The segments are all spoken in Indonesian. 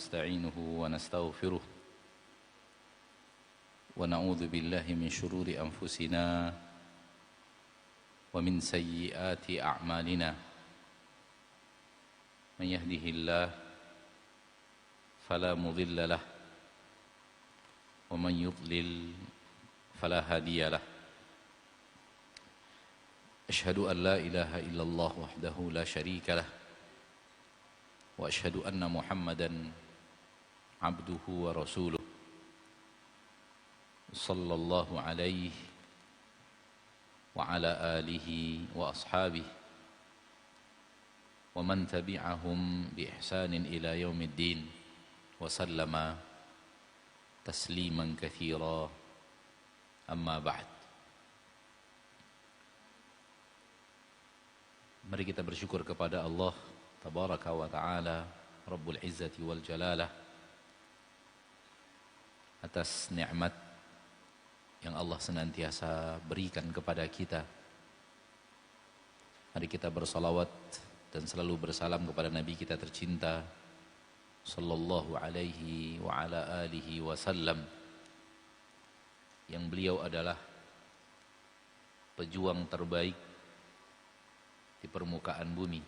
ونستعينه ونستغفره ونعوذ بالله من شرور أنفسنا ومن سيئات أعمالنا من يهده الله فلا مضل له ومن يضلل فلا هادي له أشهد أن لا إله إلا الله وحده لا شريك له وأشهد أن محمدًا عبده ورسوله صلى الله عليه وعلى آله وأصحابه ومن تبعهم بإحسان إلى يوم الدين وسلم تسليما كثيرا أما بعد. Mari kita bersyukur kepada Allah Tabaraka wa ta'ala Rabbul Izzati wal Jalalah atas nikmat yang Allah senantiasa berikan kepada kita. Mari kita bersalawat dan selalu bersalam kepada Nabi kita tercinta sallallahu alaihi wa ala alihi wasallam, yang beliau adalah pejuang terbaik di permukaan bumi,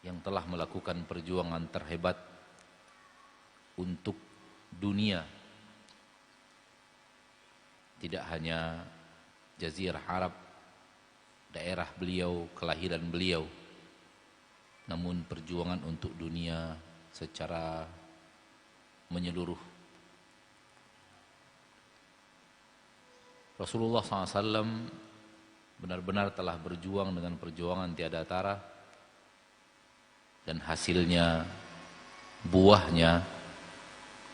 yang telah melakukan perjuangan terhebat untuk dunia, tidak hanya Jazirah Arab, daerah beliau, kelahiran beliau, namun perjuangan untuk dunia secara menyeluruh. Rasulullah SAW benar-benar telah berjuang dengan perjuangan tiada tara, dan hasilnya, buahnya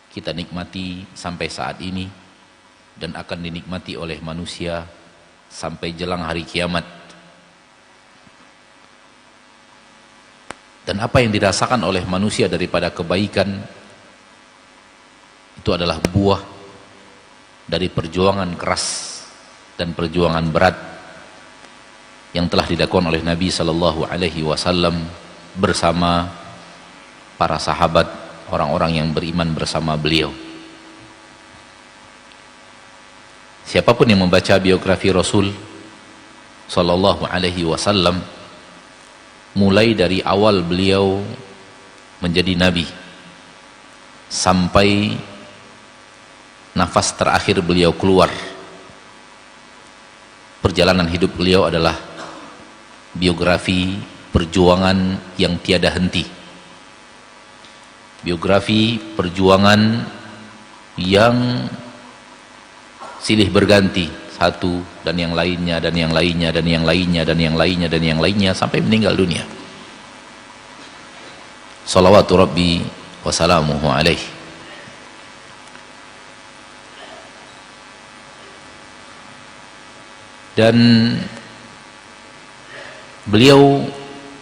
kita nikmati sampai saat ini dan akan dinikmati oleh manusia sampai jelang hari kiamat. Dan apa yang dirasakan oleh manusia daripada kebaikan itu adalah buah dari perjuangan keras dan perjuangan berat yang telah dilakukan oleh Nabi sallallahu alaihi wasallam bersama para sahabat, orang-orang yang beriman bersama beliau. Siapapun yang membaca biografi Rasul sallallahu alaihi wasallam, mulai dari awal beliau menjadi nabi sampai nafas terakhir beliau keluar, perjalanan hidup beliau adalah biografi perjuangan yang tiada henti, biografi perjuangan yang silih berganti, satu dan yang lainnya dan yang lainnya dan yang lainnya dan yang lainnya dan yang lainnya sampai meninggal dunia. Salawatu Rabbi wa salamuhu alaih. Dan beliau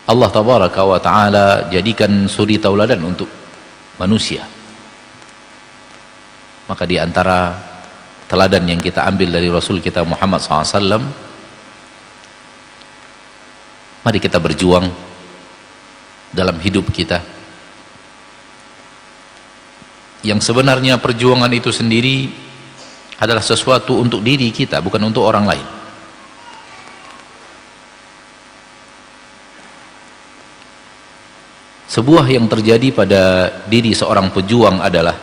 Allah Tabaraka wa ta'ala jadikan suri tauladan untuk manusia. Maka di antara teladan yang kita ambil dari Rasul kita Muhammad SAW, mari kita berjuang dalam hidup kita, yang sebenarnya perjuangan itu sendiri adalah sesuatu untuk diri kita, bukan untuk orang lain. Sebuah yang terjadi pada diri seorang pejuang adalah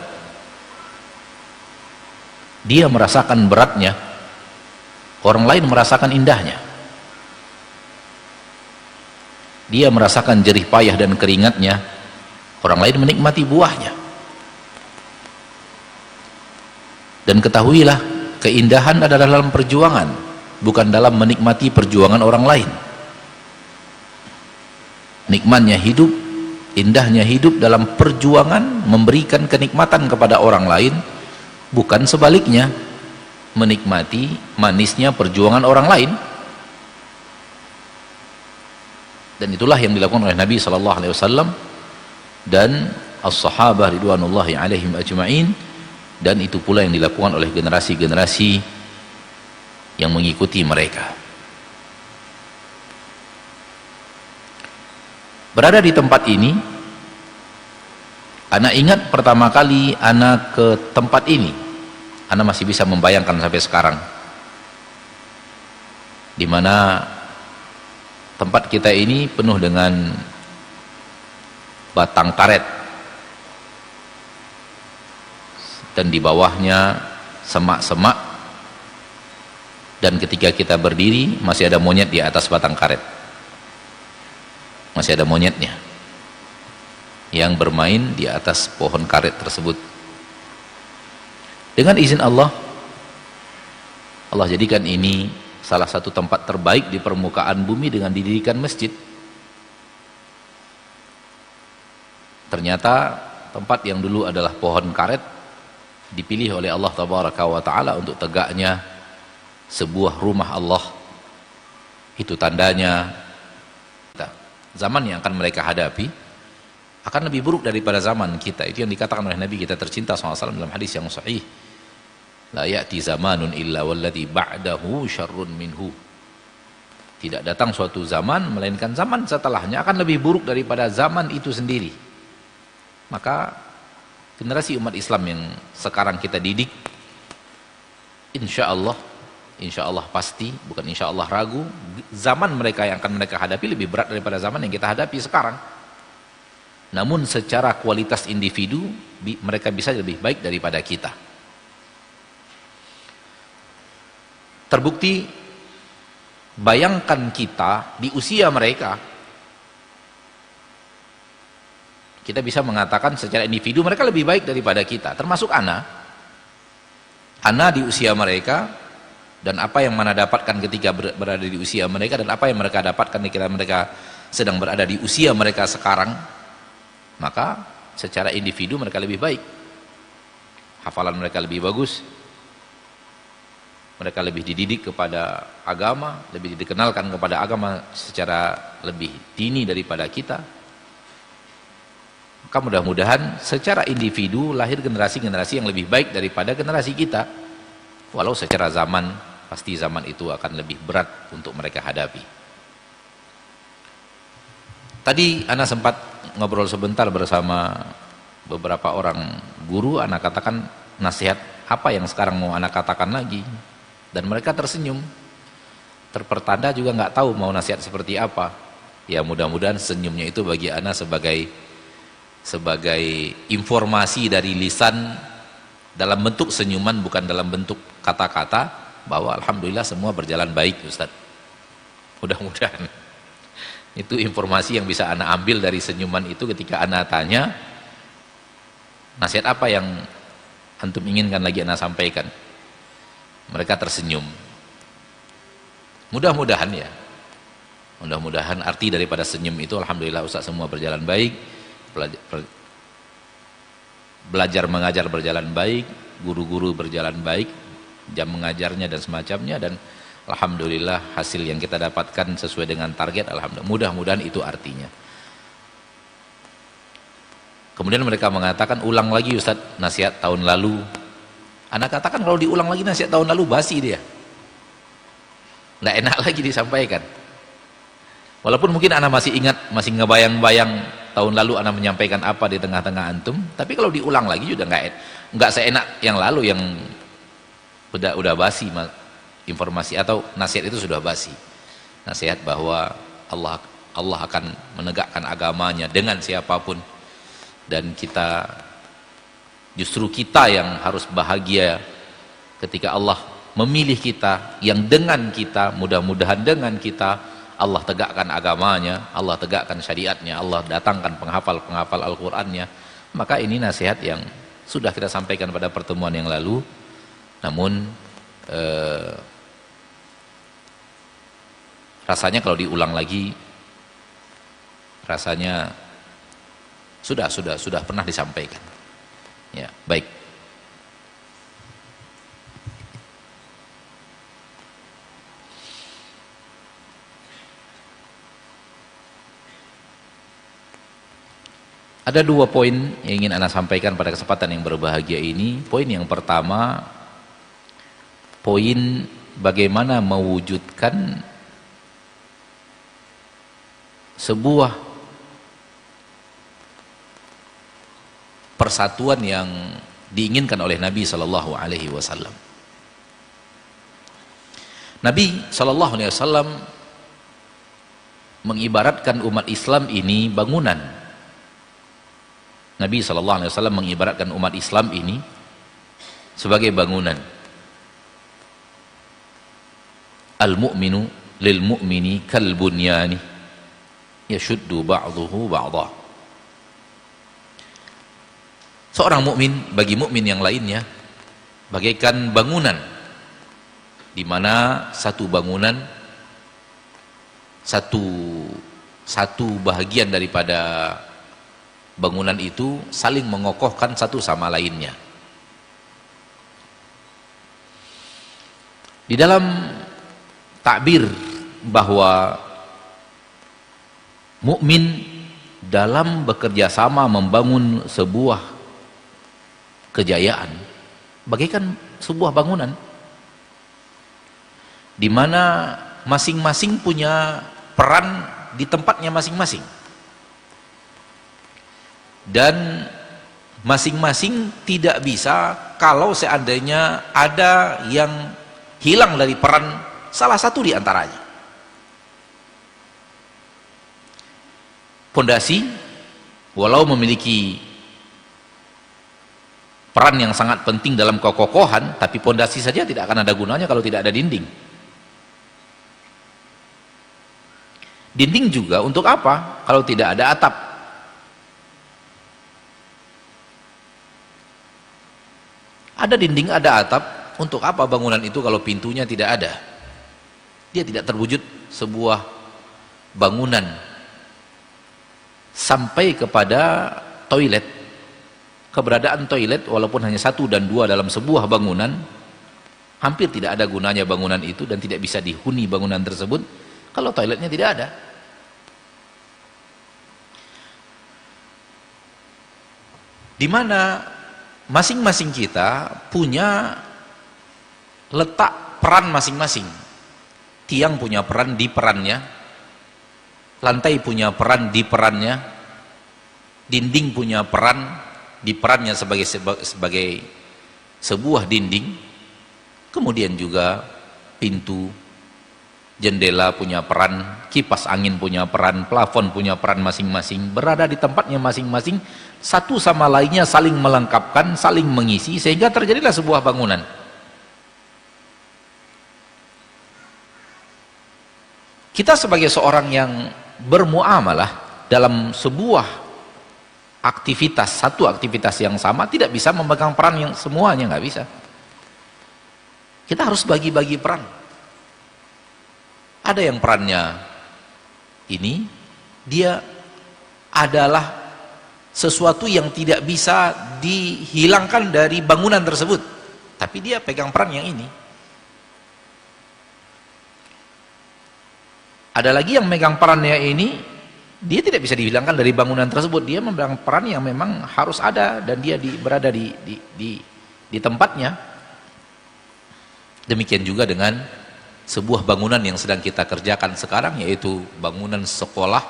dia merasakan beratnya, orang lain merasakan indahnya. Dia merasakan jerih payah dan keringatnya, orang lain menikmati buahnya. Dan ketahuilah, keindahan adalah dalam perjuangan, bukan dalam menikmati perjuangan orang lain. Nikmatnya hidup, indahnya hidup dalam perjuangan memberikan kenikmatan kepada orang lain, bukan sebaliknya menikmati manisnya perjuangan orang lain. Dan itulah yang dilakukan oleh Nabi sallallahu alaihi wasallam dan as-sahabah ridwanullahi alaihim ajma'in, dan itu pula yang dilakukan oleh generasi-generasi yang mengikuti mereka. Berada di tempat ini Ana ingat pertama kali ana ke tempat ini, ana masih bisa membayangkan sampai sekarang, di mana tempat kita ini penuh dengan batang karet dan di bawahnya semak-semak, dan ketika kita berdiri masih ada monyet di atas batang karet, masih ada monyetnya yang bermain di atas pohon karet tersebut. Dengan izin Allah, Allah jadikan ini salah satu tempat terbaik di permukaan bumi dengan didirikan masjid. Ternyata tempat yang dulu adalah pohon karet dipilih oleh Allah Tabaraka wa Ta'ala untuk tegaknya sebuah rumah Allah. Itu tandanya zaman yang akan mereka hadapi akan lebih buruk daripada zaman kita. Itu yang dikatakan oleh Nabi kita tercinta SAW dalam hadis yang sahih, la ya'ti zamanun illa walladhi ba'dahu syarrun minhu. Tidak datang suatu zaman melainkan zaman setelahnya akan lebih buruk daripada zaman itu sendiri. Maka generasi umat Islam yang sekarang kita didik, insya Allah pasti, bukan insya Allah ragu, zaman mereka yang akan mereka hadapi lebih berat daripada zaman yang kita hadapi sekarang. Namun secara kualitas individu mereka bisa lebih baik daripada kita. Terbukti, bayangkan kita di usia mereka, kita bisa mengatakan secara individu mereka lebih baik daripada kita, termasuk ana di usia mereka, dan apa yang mana dapatkan ketika berada di usia mereka, dan apa yang mereka dapatkan ketika mereka sedang berada di usia mereka sekarang. Maka secara individu mereka lebih baik, hafalan mereka lebih bagus, mereka lebih dididik kepada agama, lebih dikenalkan kepada agama secara lebih dini daripada kita. Maka mudah-mudahan secara individu lahir generasi-generasi yang lebih baik daripada generasi kita. Walau secara zaman, pasti zaman itu akan lebih berat untuk mereka hadapi. Tadi ana sempat ngobrol sebentar bersama beberapa orang guru, ana katakan nasihat apa yang sekarang mau ana katakan lagi, dan mereka tersenyum, terpertanda juga nggak tahu mau nasihat seperti apa. Ya mudah-mudahan senyumnya itu bagi ana sebagai informasi dari lisan dalam bentuk senyuman, bukan dalam bentuk kata-kata, bahwa alhamdulillah semua berjalan baik Ustaz. Mudah-mudahan itu informasi yang bisa ana ambil dari senyuman itu ketika ana tanya nasihat apa yang antum inginkan lagi ana sampaikan. Mereka tersenyum. Mudah-mudahan ya, mudah-mudahan arti daripada senyum itu alhamdulillah Ustaz semua berjalan baik, belajar mengajar berjalan baik, guru-guru berjalan baik, jam mengajarnya dan semacamnya, dan alhamdulillah hasil yang kita dapatkan sesuai dengan target. Alhamdulillah, mudah-mudahan itu artinya. Kemudian mereka mengatakan, ulang lagi Ustaz nasihat tahun lalu. Anak katakan kalau diulang lagi nasihat tahun lalu basi dia, nggak enak lagi disampaikan. Walaupun mungkin anak masih ingat, masih ngebayang-bayang tahun lalu anak menyampaikan apa di tengah-tengah antum, tapi kalau diulang lagi juga nggak seenak yang lalu yang udah basi informasi atau nasihat itu sudah basi. Nasihat bahwa Allah akan menegakkan agamanya dengan siapapun, dan justru kita yang harus bahagia ketika Allah memilih kita, yang dengan kita, mudah-mudahan dengan kita Allah tegakkan agamanya, Allah tegakkan syariatnya, Allah datangkan penghafal-penghafal Al-Qur'annya. Maka ini nasihat yang sudah kita sampaikan pada pertemuan yang lalu, namun rasanya kalau diulang lagi, rasanya sudah pernah disampaikan. Ya, baik. Ada dua poin yang ingin Anda sampaikan pada kesempatan yang berbahagia ini. Poin yang pertama, poin bagaimana mewujudkan sebuah persatuan yang diinginkan oleh Nabi Shallallahu Alaihi Wasallam. Nabi Shallallahu Alaihi Wasallam mengibaratkan umat Islam ini bangunan. Nabi Shallallahu Alaihi Wasallam mengibaratkan umat Islam ini sebagai bangunan. Al-mu'minu lil mu'mini kal bunyani yashuddu ba'duhu ba'dha. Seorang mukmin bagi mukmin yang lainnya bagaikan bangunan, di mana satu bangunan, satu bahagian daripada bangunan itu saling mengokohkan satu sama lainnya. Di dalam takbir bahwa mukmin dalam bekerja sama membangun sebuah kejayaan bagaikan sebuah bangunan di mana masing-masing punya peran di tempatnya masing-masing, dan masing-masing tidak bisa kalau seandainya ada yang hilang dari peran salah satu di antaranya. Pondasi walau memiliki peran yang sangat penting dalam kekokohan, tapi pondasi saja tidak akan ada gunanya kalau tidak ada dinding. Dinding juga untuk apa kalau tidak ada atap? Ada dinding, ada atap, untuk apa bangunan itu kalau pintunya tidak ada? Dia tidak terwujud sebuah bangunan. Sampai kepada toilet, keberadaan toilet walaupun hanya 1 dan 2 dalam sebuah bangunan, hampir tidak ada gunanya bangunan itu dan tidak bisa dihuni bangunan tersebut kalau toiletnya tidak ada. Di mana masing-masing kita punya letak peran masing-masing. Tiang punya peran di perannya, lantai punya peran di perannya, dinding punya peran di perannya sebagai sebuah dinding, kemudian juga pintu, jendela punya peran, kipas angin punya peran, plafon punya peran masing-masing, berada di tempatnya masing-masing, satu sama lainnya saling melengkapkan, saling mengisi, sehingga terjadilah sebuah bangunan. Kita sebagai seorang yang bermuamalah dalam sebuah aktivitas, satu aktivitas yang sama, tidak bisa memegang peran yang semuanya, nggak bisa. Kita harus bagi-bagi peran. Ada yang perannya ini, dia adalah sesuatu yang tidak bisa dihilangkan dari bangunan tersebut, tapi dia pegang peran yang ini. Ada lagi yang megang perannya ini, dia tidak bisa dihilangkan dari bangunan tersebut, dia memegang peran yang memang harus ada dan dia berada di tempatnya. Demikian juga dengan sebuah bangunan yang sedang kita kerjakan sekarang, yaitu bangunan sekolah,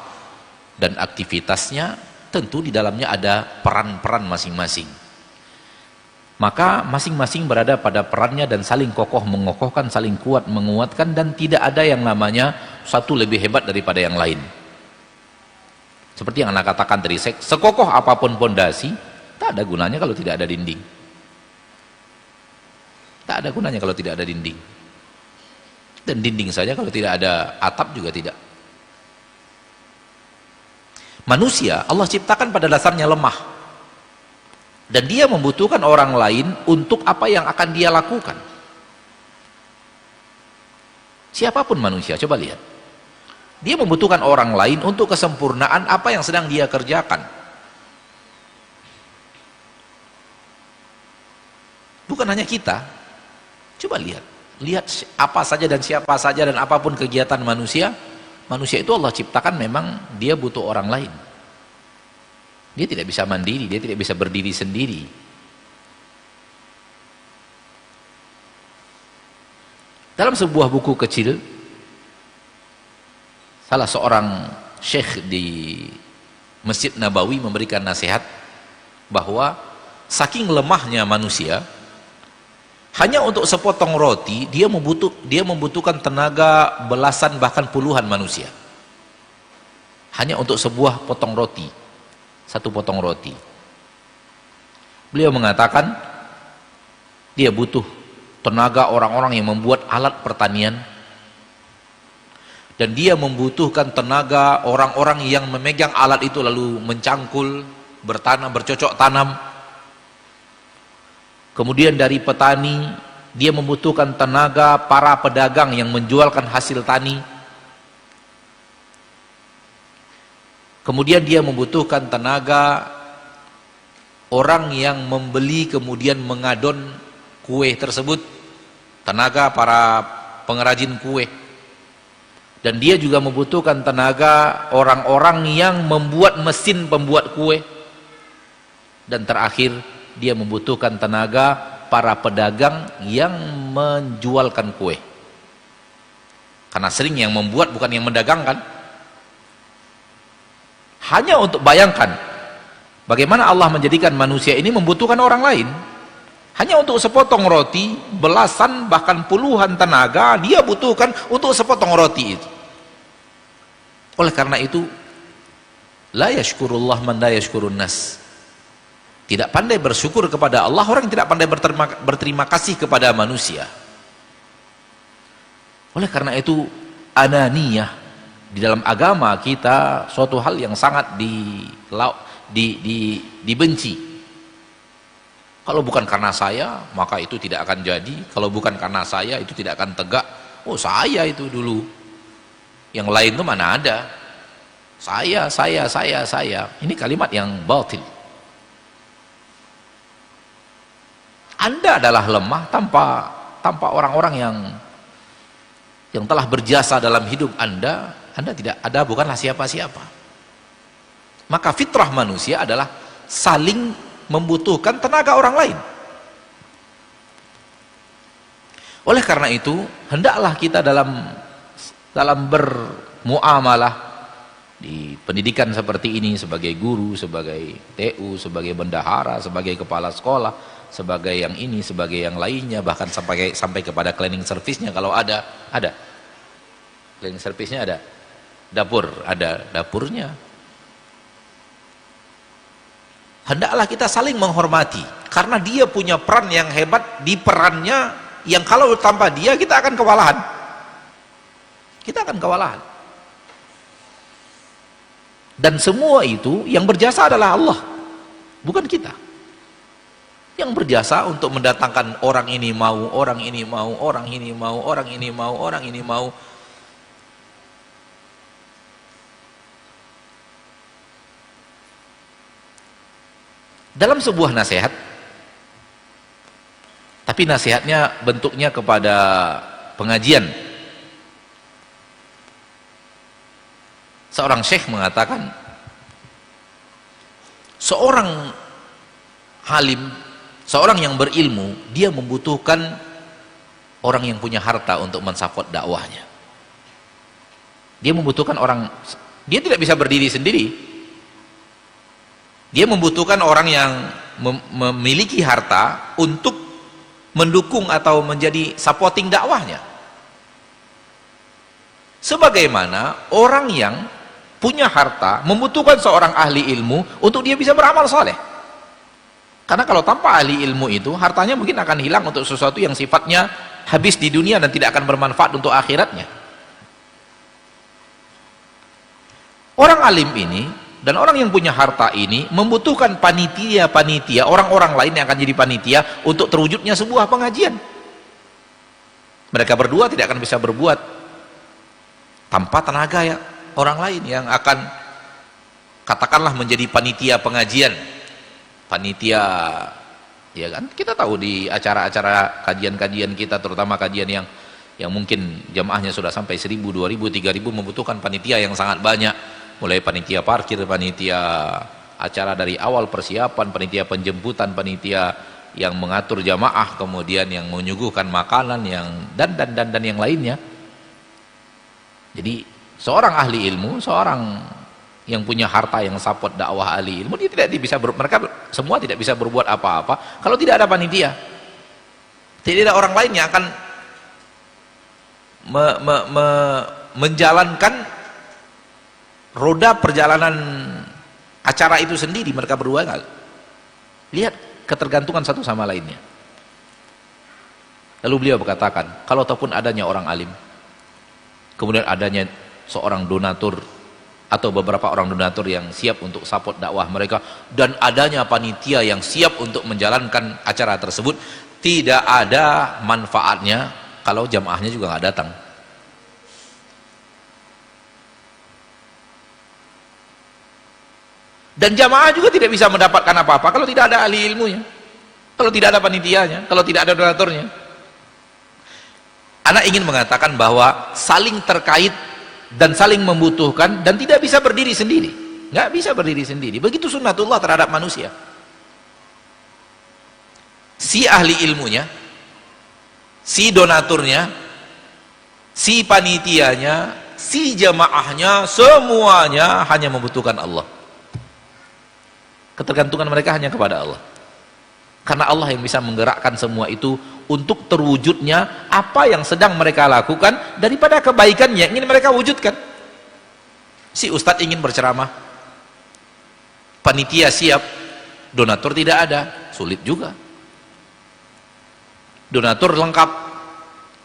dan aktivitasnya tentu di dalamnya ada peran-peran masing-masing. Maka masing-masing berada pada perannya dan saling kokoh mengokohkan, saling kuat menguatkan, dan tidak ada yang namanya satu lebih hebat daripada yang lain. Seperti yang anak katakan tadi, sekokoh apapun pondasi, tak ada gunanya kalau tidak ada dinding. Tak ada gunanya kalau tidak ada dinding. Dan dinding saja kalau tidak ada atap juga tidak. Manusia Allah ciptakan pada dasarnya lemah, dan dia membutuhkan orang lain untuk apa yang akan dia lakukan. Siapapun manusia, coba lihat, dia membutuhkan orang lain untuk kesempurnaan apa yang sedang dia kerjakan. Bukan hanya kita. Coba lihat apa saja dan siapa saja dan apapun kegiatan manusia itu Allah ciptakan memang dia butuh orang lain. Dia tidak bisa mandiri, dia tidak bisa berdiri sendiri. Dalam sebuah buku kecil, salah seorang syekh di Masjid Nabawi memberikan nasihat bahwa saking lemahnya manusia, hanya untuk sepotong roti dia membutuhkan tenaga belasan bahkan puluhan manusia. Hanya untuk sebuah potong roti, satu potong roti. Beliau mengatakan dia butuh tenaga orang-orang yang membuat alat pertanian, dan dia membutuhkan tenaga orang-orang yang memegang alat itu lalu mencangkul, bertanam, bercocok tanam. Kemudian dari petani dia membutuhkan tenaga para pedagang yang menjualkan hasil tani. Kemudian dia membutuhkan tenaga orang yang membeli kemudian mengadon kue tersebut, tenaga para pengrajin kue. Dan dia juga membutuhkan tenaga orang-orang yang membuat mesin pembuat kue. Dan terakhir dia membutuhkan tenaga para pedagang yang menjualkan kue. Karena sering yang membuat bukan yang mendagangkan. Hanya untuk bayangkan bagaimana Allah menjadikan manusia ini membutuhkan orang lain. Hanya untuk sepotong roti, belasan bahkan puluhan tenaga dia butuhkan untuk sepotong roti itu. Oleh karena itu, la yashkurullah man la yashkurun nas. Tidak pandai bersyukur kepada Allah orang yang tidak pandai berterima kasih kepada manusia. Oleh karena itu, ananiyah di dalam agama kita suatu hal yang sangat dibenci. Kalau bukan karena saya, maka itu tidak akan jadi. Kalau bukan karena saya, itu tidak akan tegak. Oh, saya itu dulu. Yang lain itu mana ada. Saya. Ini kalimat yang batil. Anda adalah lemah tanpa orang-orang yang telah berjasa dalam hidup Anda tidak ada, bukanlah siapa-siapa. Maka fitrah manusia adalah saling membutuhkan tenaga orang lain. Oleh karena itu, hendaklah kita dalam bermuamalah di pendidikan seperti ini, sebagai guru, sebagai TU, sebagai bendahara, sebagai kepala sekolah, sebagai yang ini, sebagai yang lainnya, bahkan sampai kepada cleaning service-nya kalau ada. Cleaning service-nya ada. Dapur, ada dapurnya. Hendaklah kita saling menghormati, karena dia punya peran yang hebat di perannya, yang kalau tanpa dia kita akan kewalahan. Dan semua itu yang berjasa adalah Allah, bukan kita. Yang berjasa untuk mendatangkan orang ini mau, orang ini mau, orang ini mau, orang ini mau, orang ini mau. Dalam sebuah nasihat, tapi nasihatnya bentuknya kepada pengajian, seorang syekh mengatakan, seorang alim, seorang yang berilmu, dia membutuhkan orang yang punya harta untuk mensupport dakwahnya. Dia membutuhkan orang, dia tidak bisa berdiri sendiri. Dia membutuhkan orang yang memiliki harta untuk mendukung atau menjadi supporting dakwahnya. Sebagaimana orang yang punya harta membutuhkan seorang ahli ilmu untuk dia bisa beramal soleh. Karena kalau tanpa ahli ilmu itu, hartanya mungkin akan hilang untuk sesuatu yang sifatnya habis di dunia dan tidak akan bermanfaat untuk akhiratnya. Orang alim ini dan orang yang punya harta ini membutuhkan panitia, orang-orang lain yang akan jadi panitia untuk terwujudnya sebuah pengajian. Mereka berdua tidak akan bisa berbuat tanpa tenaga ya orang lain yang akan katakanlah menjadi panitia pengajian. Panitia, ya kan, kita tahu di acara-acara kajian-kajian kita, terutama kajian yang mungkin jamaahnya sudah sampai 1000, 2000, 3000, membutuhkan panitia yang sangat banyak. Mulai panitia parkir, panitia acara dari awal persiapan, panitia penjemputan, panitia yang mengatur jamaah, kemudian yang menyuguhkan makanan, yang dan yang lainnya. Jadi seorang ahli ilmu, seorang yang punya harta, yang support dakwah ahli ilmu, dia tidak bisa mereka semua tidak bisa berbuat apa-apa kalau tidak ada panitia. Tidak ada orang lain yang akan menjalankan roda perjalanan acara itu sendiri. Mereka berdua enggak. Lihat ketergantungan satu sama lainnya. Lalu beliau berkatakan, kalau ataupun adanya orang alim, kemudian adanya seorang donatur atau beberapa orang donatur yang siap untuk support dakwah mereka, dan adanya panitia yang siap untuk menjalankan acara tersebut, tidak ada manfaatnya kalau jamaahnya juga nggak datang. Dan jamaah juga tidak bisa mendapatkan apa-apa kalau tidak ada ahli ilmunya, kalau tidak ada panitianya, kalau tidak ada donaturnya. Anak ingin mengatakan bahwa saling terkait dan saling membutuhkan, dan tidak bisa berdiri sendiri, nggak bisa berdiri sendiri. Begitu sunnatullah terhadap manusia. Si ahli ilmunya, si donaturnya, si panitianya, si jamaahnya, semuanya hanya membutuhkan Allah. Ketergantungan mereka hanya kepada Allah, karena Allah yang bisa menggerakkan semua itu untuk terwujudnya apa yang sedang mereka lakukan daripada kebaikan yang ingin mereka wujudkan. Si ustadz ingin berceramah, panitia siap, donatur tidak ada, sulit juga. Donatur lengkap,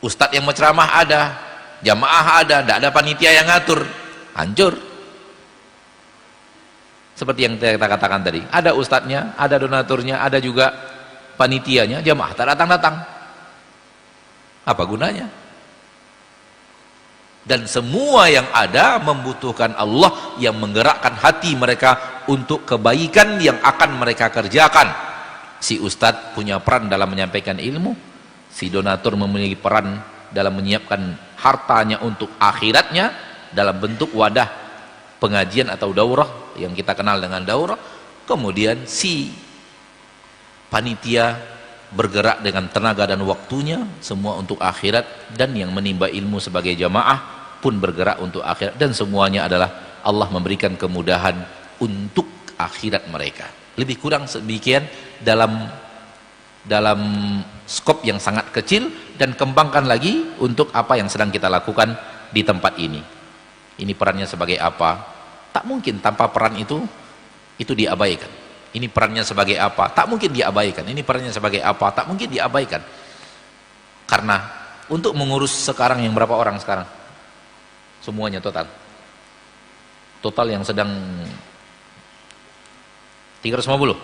ustadz yang berceramah ada, jamaah ada, tidak ada panitia yang ngatur, hancur. Seperti yang kita katakan tadi, ada ustadznya, ada donaturnya, ada juga panitianya, jamaah tak datang-datang. Apa gunanya? Dan semua yang ada membutuhkan Allah yang menggerakkan hati mereka untuk kebaikan yang akan mereka kerjakan. Si ustadz punya peran dalam menyampaikan ilmu, si donatur memiliki peran dalam menyiapkan hartanya untuk akhiratnya dalam bentuk wadah pengajian atau daurah yang kita kenal dengan daurah. Kemudian si panitia bergerak dengan tenaga dan waktunya semua untuk akhirat, dan yang menimba ilmu sebagai jamaah pun bergerak untuk akhirat, dan semuanya adalah Allah memberikan kemudahan untuk akhirat mereka. Lebih kurang sedemikian dalam skop yang sangat kecil, dan kembangkan lagi untuk apa yang sedang kita lakukan di tempat ini. Ini perannya sebagai apa? Tak mungkin tanpa peran itu diabaikan. Ini perannya sebagai apa? Tak mungkin diabaikan. Ini perannya sebagai apa? Tak mungkin diabaikan. Karena untuk mengurus sekarang yang berapa orang sekarang? Semuanya total. Total yang sedang 350.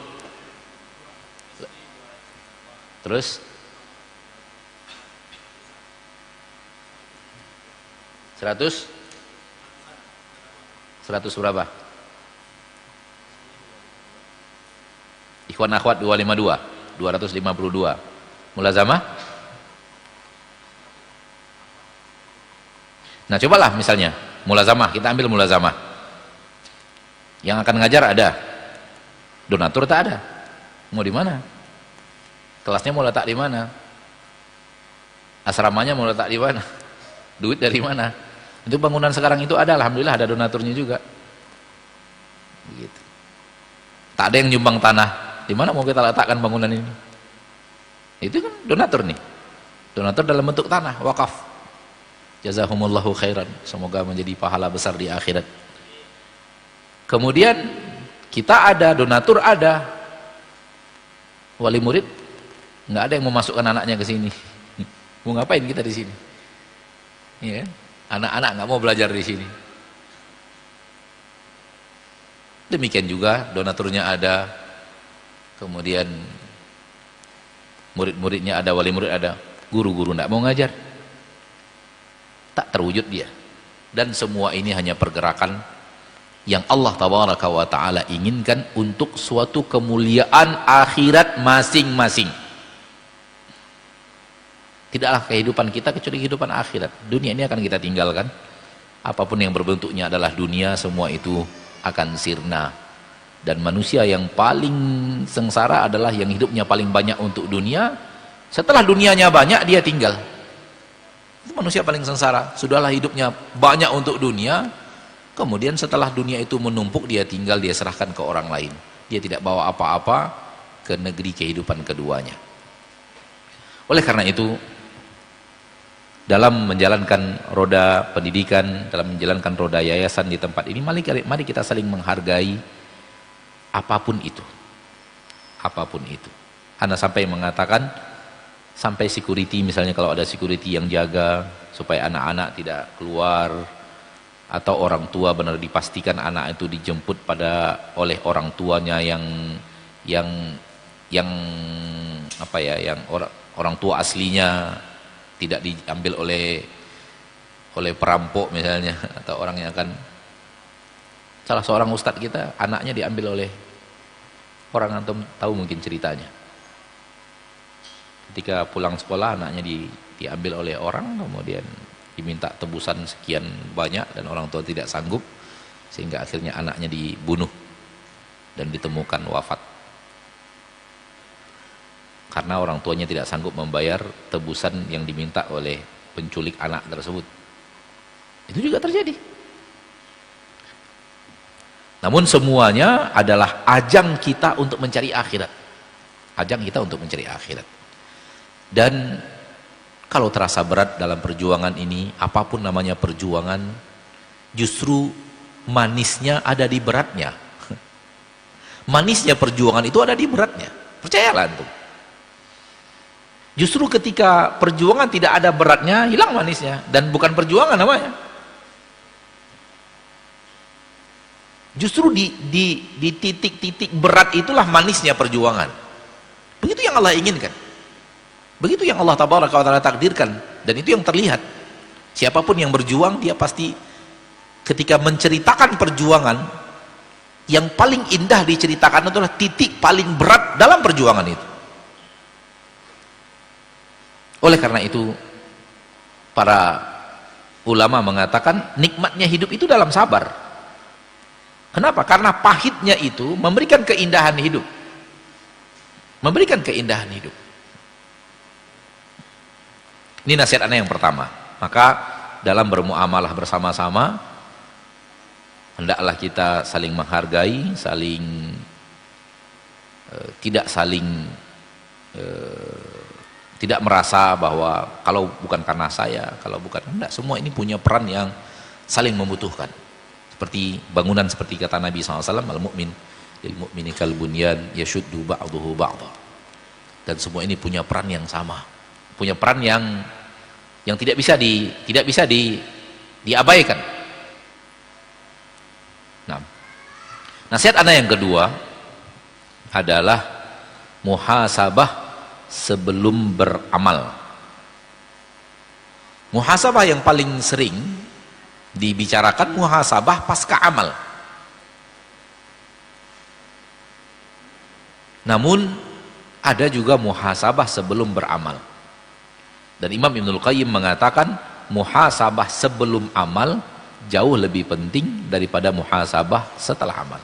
Terus 100 berapa? Ikhwan akhwat 252, mulazamah. Nah cobalah misalnya mulazamah, kita ambil mulazamah. Yang akan ngajar ada, donatur tak ada. Mau di mana? Kelasnya mau letak di mana? Asramanya mau letak di mana? Duit dari mana? Untuk bangunan sekarang itu ada, alhamdulillah ada donaturnya juga. Begitu. Tak ada yang nyumbang tanah. Di mana mau kita letakkan bangunan ini? Itu kan donatur nih. Donatur dalam bentuk tanah, wakaf. Jazahumullahu khairan. Semoga menjadi pahala besar di akhirat. Kemudian kita ada, donatur ada. Wali murid nggak ada yang memasukkan anaknya ke sini. Mau ngapain kita di sini? Ya, anak-anak nggak mau belajar di sini. Demikian juga donaturnya ada, kemudian murid-muridnya ada, wali murid ada, guru-guru nggak mau ngajar, tak terwujud dia. Dan semua ini hanya pergerakan yang Allah tabaraka wa ta'ala inginkan untuk suatu kemuliaan akhirat masing-masing. Tidaklah kehidupan kita kecuali kehidupan akhirat. Dunia ini akan kita tinggalkan. Apapun yang berbentuknya adalah dunia, semua itu akan sirna. Dan manusia yang paling sengsara adalah yang hidupnya paling banyak untuk dunia. Setelah dunianya banyak, dia tinggal. Itu manusia paling sengsara. Sudahlah hidupnya banyak untuk dunia, Kemudian setelah dunia itu menumpuk, dia tinggal, dia serahkan ke orang lain. Dia tidak bawa apa-apa ke negeri kehidupan keduanya. Oleh karena itu, dalam menjalankan roda pendidikan, dalam menjalankan roda yayasan di tempat ini, mari kita saling menghargai apapun itu. Apapun itu. Anda sampai mengatakan, sampai security, misalnya kalau ada security yang jaga supaya anak-anak tidak keluar, atau orang tua benar dipastikan anak itu dijemput oleh orang tuanya yang apa ya, yang orang tua aslinya, tidak diambil oleh perampok misalnya, atau orang yang akan, salah seorang ustadz kita anaknya diambil oleh orang, antum tahu mungkin ceritanya, ketika pulang sekolah anaknya diambil oleh orang, kemudian diminta tebusan sekian banyak dan orang tua tidak sanggup, sehingga akhirnya anaknya dibunuh dan ditemukan wafat karena orang tuanya tidak sanggup membayar tebusan yang diminta oleh penculik anak tersebut. Itu juga terjadi. Namun semuanya adalah ajang kita untuk mencari akhirat. Ajang kita untuk mencari akhirat. Dan kalau terasa berat dalam perjuangan ini, apapun namanya perjuangan, justru manisnya ada di beratnya. Manisnya perjuangan itu ada di beratnya. Percayalah antum. Justru ketika perjuangan tidak ada beratnya, hilang manisnya, dan bukan perjuangan namanya. Justru di titik-titik berat itulah manisnya perjuangan. Begitu yang Allah inginkan. Begitu yang Allah Tabaraka wa Ta'ala takdirkan, dan itu yang terlihat. Siapapun yang berjuang, dia pasti ketika menceritakan perjuangan, yang paling indah diceritakan adalah titik paling berat dalam perjuangan itu. Oleh karena itu, para ulama mengatakan nikmatnya hidup itu dalam sabar. Kenapa? Karena pahitnya itu memberikan keindahan hidup. Memberikan keindahan hidup. Ini nasihat ana yang pertama. Maka dalam bermuamalah bersama-sama, hendaklah kita saling menghargai, tidak merasa bahwa kalau bukan karena saya, kalau bukan, enggak, semua ini punya peran yang saling membutuhkan. Seperti bangunan, seperti kata Nabi SAW, al-mu'min lil mu'mini kal bunyan yashuddu ba'duhu ba'dha. Dan semua ini punya peran yang sama. Punya peran yang tidak bisa diabaikan. Nah, nasihat ana yang kedua adalah muhasabah sebelum beramal. Muhasabah yang paling sering dibicarakan muhasabah pasca amal. Namun ada juga muhasabah sebelum beramal. Dan Imam Ibnul Qayyim mengatakan muhasabah sebelum amal jauh lebih penting daripada muhasabah setelah amal.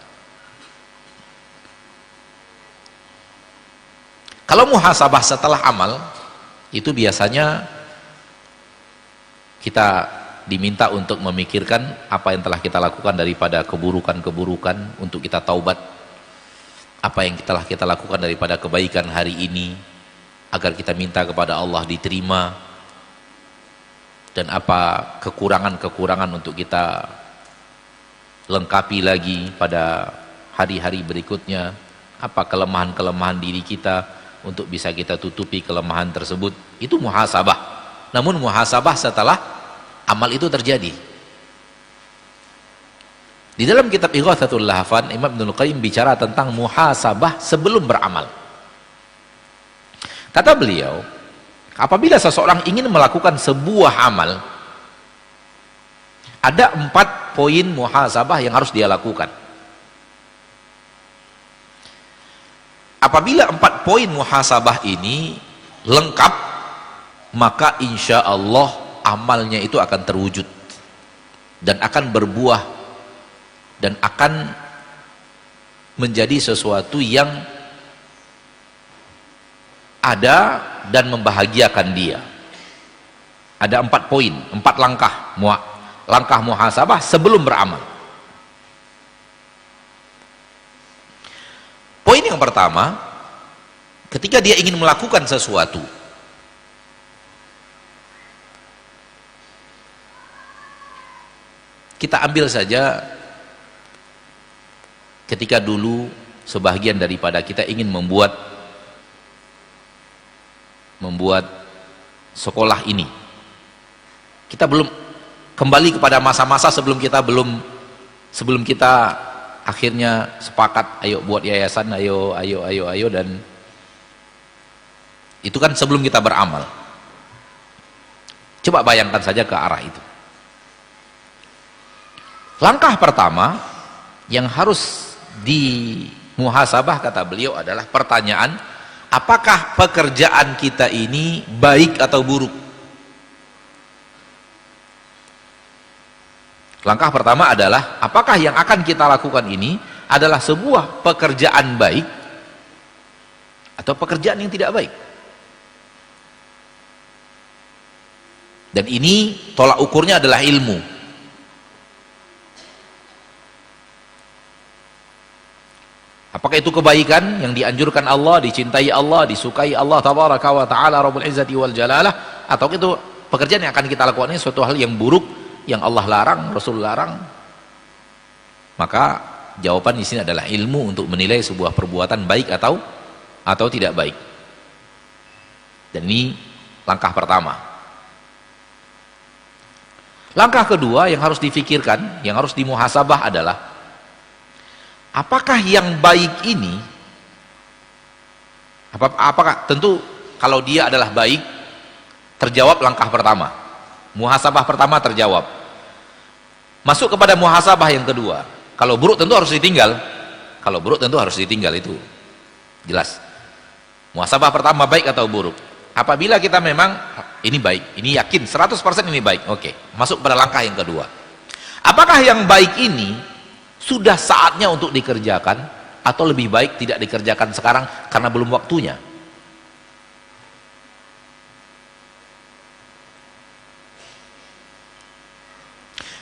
Kalau muhasabah setelah amal, itu biasanya kita diminta untuk memikirkan apa yang telah kita lakukan daripada keburukan-keburukan untuk kita taubat. Apa yang telah kita lakukan daripada kebaikan hari ini, agar kita minta kepada Allah diterima. Dan apa kekurangan-kekurangan untuk kita lengkapi lagi pada hari-hari berikutnya. Apa kelemahan-kelemahan diri kita untuk bisa kita tutupi kelemahan tersebut. Itu muhasabah. Namun muhasabah setelah amal itu terjadi. Di dalam kitab Ighatsatul Lahfan, Imam Ibnul Qayyim bicara tentang muhasabah sebelum beramal. Kata beliau, apabila seseorang ingin melakukan sebuah amal, ada 4 poin muhasabah yang harus dia lakukan. Apabila 4 poin muhasabah ini lengkap, maka insya Allah amalnya itu akan terwujud dan akan berbuah dan akan menjadi sesuatu yang ada dan membahagiakan dia. Ada 4 poin, 4 langkah muhasabah sebelum beramal. yang pertama, ketika dia ingin melakukan sesuatu, kita ambil saja ketika dulu sebagian daripada kita ingin membuat sekolah ini. Kita belum kembali kepada masa-masa sebelum kita akhirnya sepakat ayo buat yayasan, ayo, dan itu kan sebelum kita beramal. Coba bayangkan saja ke arah itu. Langkah pertama yang harus dimuhasabah, kata beliau, adalah pertanyaan, apakah pekerjaan kita ini baik atau buruk? Langkah pertama adalah, apakah yang akan kita lakukan ini adalah sebuah pekerjaan baik atau pekerjaan yang tidak baik? Dan ini tolak ukurnya adalah ilmu. Apakah itu kebaikan yang dianjurkan Allah, dicintai Allah, disukai Allah tabaraka wa ta'ala rabbul izzati wal jalalah, atau itu pekerjaan yang akan kita lakukan ini suatu hal yang buruk, yang Allah larang, Rasul larang? Maka jawaban di sini adalah ilmu untuk menilai sebuah perbuatan baik atau tidak baik. Dan ini langkah pertama. Langkah kedua yang harus difikirkan, yang harus dimuhasabah adalah, apakah yang baik ini, apakah, tentu kalau dia adalah baik, terjawab langkah pertama, muhasabah pertama terjawab. Masuk kepada muhasabah yang kedua. Kalau buruk tentu harus ditinggal. Kalau buruk tentu harus ditinggal, itu jelas. Muhasabah pertama baik atau buruk. Apabila kita memang ini baik, ini yakin 100% ini baik, oke, masuk pada langkah yang kedua. Apakah yang baik ini sudah saatnya untuk dikerjakan, atau lebih baik tidak dikerjakan sekarang karena belum waktunya?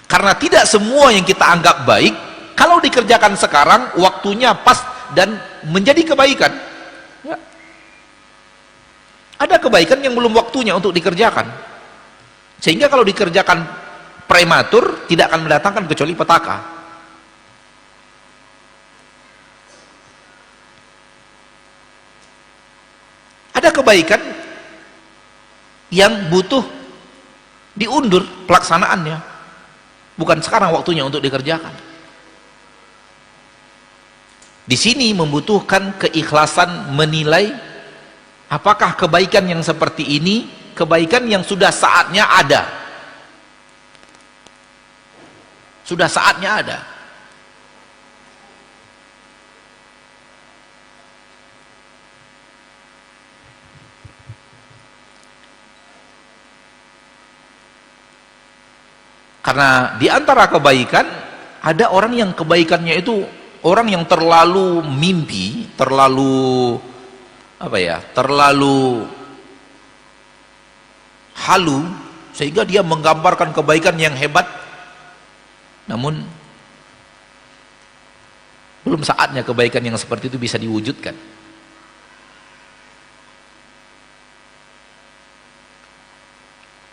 Karena tidak semua yang kita anggap baik, kalau dikerjakan sekarang waktunya pas dan menjadi kebaikan. Ya. Ada kebaikan yang belum waktunya untuk dikerjakan, sehingga kalau dikerjakan prematur tidak akan mendatangkan kecuali petaka. Ada kebaikan yang butuh diundur pelaksanaannya, bukan sekarang waktunya untuk dikerjakan. Di sini membutuhkan keikhlasan menilai apakah kebaikan yang seperti ini kebaikan yang sudah saatnya ada. Sudah saatnya ada. Karena di antara kebaikan, ada orang yang kebaikannya itu orang yang terlalu mimpi, terlalu terlalu halu, sehingga dia menggambarkan kebaikan yang hebat, namun belum saatnya kebaikan yang seperti itu bisa diwujudkan.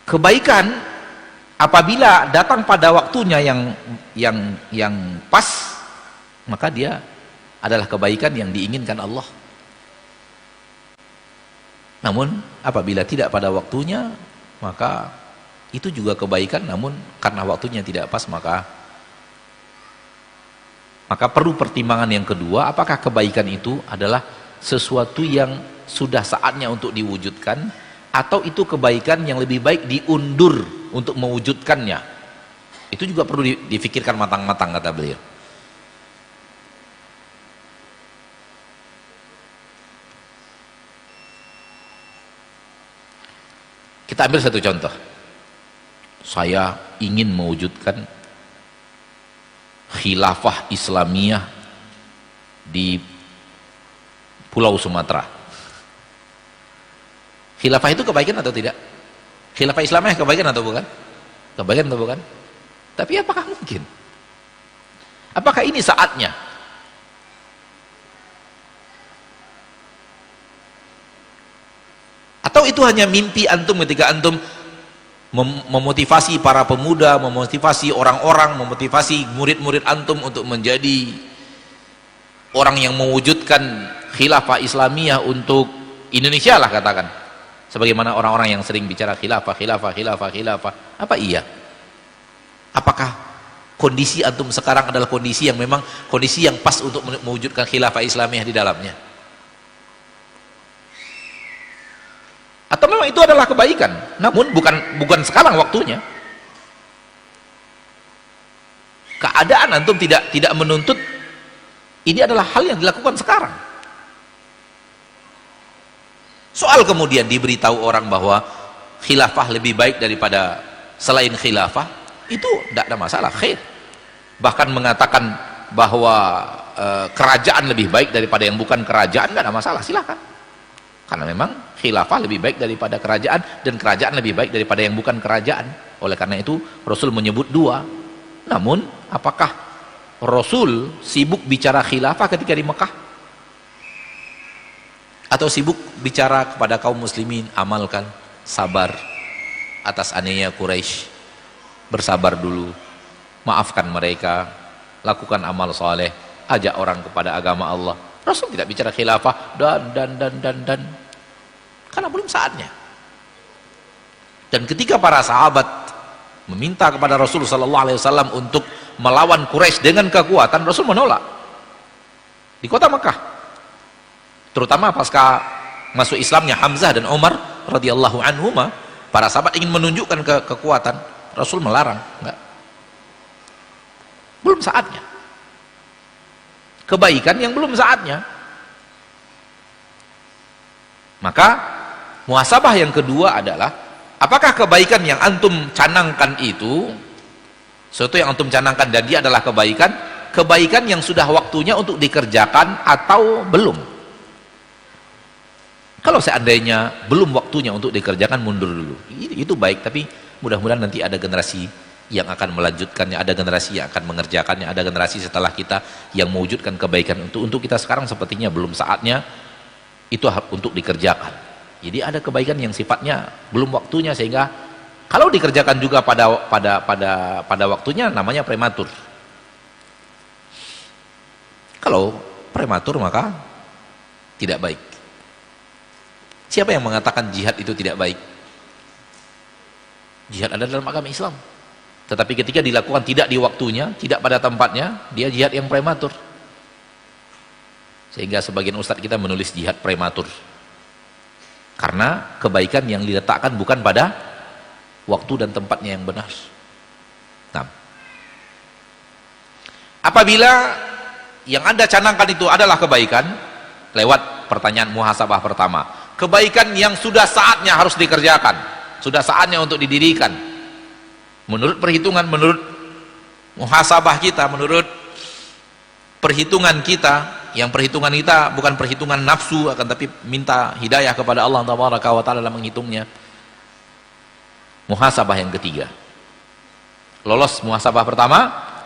Kebaikan apabila datang pada waktunya yang pas, maka dia adalah kebaikan yang diinginkan Allah. Namun apabila tidak pada waktunya, maka itu juga kebaikan, namun karena waktunya tidak pas, maka perlu pertimbangan yang kedua, apakah kebaikan itu adalah sesuatu yang sudah saatnya untuk diwujudkan, atau itu kebaikan yang lebih baik diundur untuk mewujudkannya. Itu juga perlu difikirkan matang-matang, kata beliau. Kita ambil satu contoh. Saya ingin mewujudkan khilafah Islamiyah di Pulau Sumatera. Khilafah itu kebaikan atau tidak? Khilafah Islamiyah kebaikan atau bukan? Kebaikan atau bukan? Tapi apakah mungkin? Apakah ini saatnya? Atau itu hanya mimpi antum ketika antum memotivasi para pemuda, memotivasi orang-orang, memotivasi murid-murid antum untuk menjadi orang yang mewujudkan khilafah Islamiyah untuk Indonesia lah katakan. Sebagaimana orang-orang yang sering bicara khilafah, khilafah, khilafah, khilafah. Apa iya? Apakah kondisi antum sekarang adalah kondisi yang memang kondisi yang pas untuk mewujudkan khilafah Islamiyah di dalamnya? Atau memang itu adalah kebaikan, namun bukan sekarang waktunya. Keadaan antum tidak menuntut ini adalah hal yang dilakukan sekarang. Soal kemudian diberitahu orang bahwa khilafah lebih baik daripada selain khilafah, itu tidak ada masalah, khair. Bahkan mengatakan bahwa kerajaan lebih baik daripada yang bukan kerajaan, tidak ada masalah, silakan. Karena memang khilafah lebih baik daripada kerajaan, dan kerajaan lebih baik daripada yang bukan kerajaan. Oleh karena itu Rasul menyebut dua. Namun apakah Rasul sibuk bicara khilafah ketika di Mekah? Atau sibuk bicara kepada kaum muslimin, amalkan, sabar atas aniaya Quraisy, bersabar dulu, maafkan mereka, lakukan amal soleh, ajak orang kepada agama Allah. Rasul tidak bicara khilafah dan karena belum saatnya. Dan ketika para sahabat meminta kepada Rasul sallallahu alaihi wasallam untuk melawan Quraisy dengan kekuatan, Rasul menolak di kota Mekah. Terutama pasca masuk Islamnya Hamzah dan Umar radhiyallahu anhuma, para sahabat ingin menunjukkan kekuatan, Rasul melarang, enggak. Belum saatnya. Kebaikan yang belum saatnya. Maka muhasabah yang kedua adalah apakah kebaikan yang antum canangkan itu, sesuatu yang antum canangkan dan dia adalah kebaikan yang sudah waktunya untuk dikerjakan atau belum? Kalau seandainya belum waktunya untuk dikerjakan, mundur dulu. Itu baik, tapi mudah-mudahan nanti ada generasi yang akan melanjutkannya, ada generasi yang akan mengerjakannya, ada generasi setelah kita yang mewujudkan kebaikan. Untuk kita sekarang sepertinya belum saatnya itu untuk dikerjakan. Jadi ada kebaikan yang sifatnya belum waktunya, sehingga kalau dikerjakan juga pada waktunya namanya prematur. Kalau prematur maka tidak baik. Siapa yang mengatakan jihad itu tidak baik? Jihad ada dalam agama Islam. Tetapi ketika dilakukan tidak di waktunya, tidak pada tempatnya, dia jihad yang prematur. Sehingga sebagian ustadz kita menulis jihad prematur. Karena kebaikan yang diletakkan bukan pada waktu dan tempatnya yang benar. Nah, apabila yang Anda canangkan itu adalah kebaikan, lewat pertanyaan muhasabah pertama, kebaikan yang sudah saatnya harus dikerjakan, sudah saatnya untuk didirikan, menurut perhitungan, menurut muhasabah kita, menurut perhitungan kita, yang perhitungan kita bukan perhitungan nafsu, akan tapi minta hidayah kepada Allah Tabaraka wa Ta'ala dalam menghitungnya. Muhasabah yang ketiga, lolos muhasabah pertama,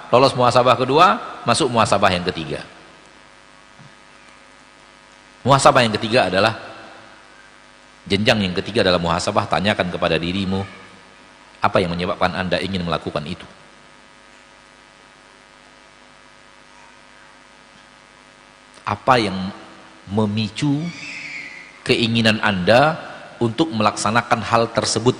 lolos muhasabah kedua, masuk muhasabah yang ketiga. Muhasabah yang ketiga adalah jenjang yang ketiga dalam muhasabah. Tanyakan kepada dirimu, apa yang menyebabkan Anda ingin melakukan itu? Apa yang memicu keinginan Anda untuk melaksanakan hal tersebut?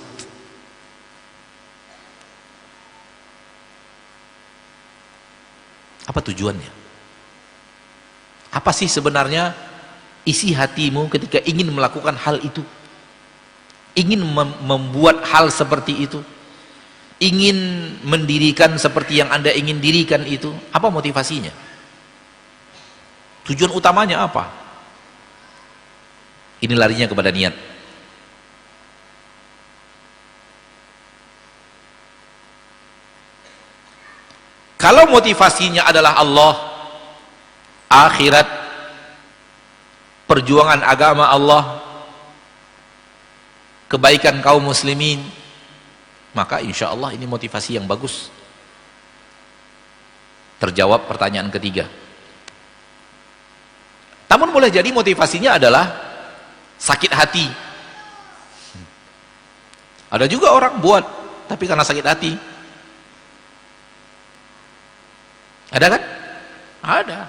Apa tujuannya? Apa sih sebenarnya isi hatimu ketika ingin melakukan hal itu? Ingin membuat hal seperti itu, ingin mendirikan seperti yang Anda ingin dirikan itu, apa motivasinya? Tujuan utamanya apa? Ini larinya kepada niat. Kalau motivasinya adalah Allah, akhirat, perjuangan agama Allah, kebaikan kaum muslimin, maka insya Allah ini motivasi yang bagus. Terjawab pertanyaan ketiga. Namun boleh jadi motivasinya adalah sakit hati, Ada juga orang buat tapi karena sakit hati. Ada kan? Ada.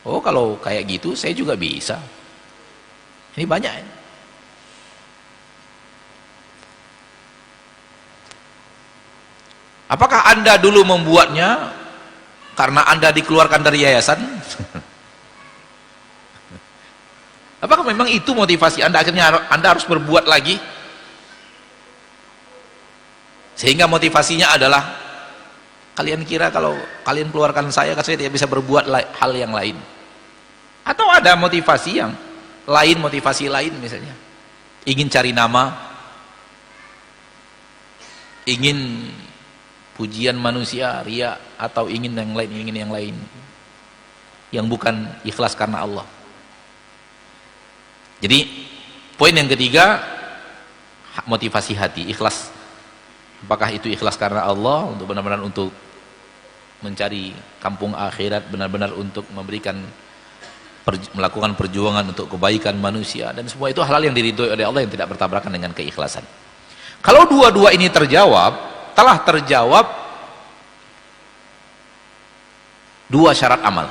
Oh, kalau kayak gitu saya juga bisa. Ini banyak ya. Apakah Anda dulu membuatnya karena Anda dikeluarkan dari yayasan? Apakah memang itu motivasi Anda, akhirnya Anda harus berbuat lagi? Sehingga motivasinya adalah, kalian kira kalau kalian keluarkan saya tidak bisa berbuat hal yang lain? Atau ada motivasi yang lain, motivasi lain misalnya ingin cari nama, ingin pujian manusia, ria, atau ingin yang lain yang bukan ikhlas karena Allah. Jadi poin yang ketiga, motivasi hati, ikhlas. Apakah itu ikhlas karena Allah, untuk benar-benar untuk mencari kampung akhirat, benar-benar untuk melakukan perjuangan untuk kebaikan manusia, dan semua itu hal-hal yang diridhoi oleh Allah yang tidak bertabrakan dengan keikhlasan. Kalau dua-dua ini telah terjawab dua syarat amal.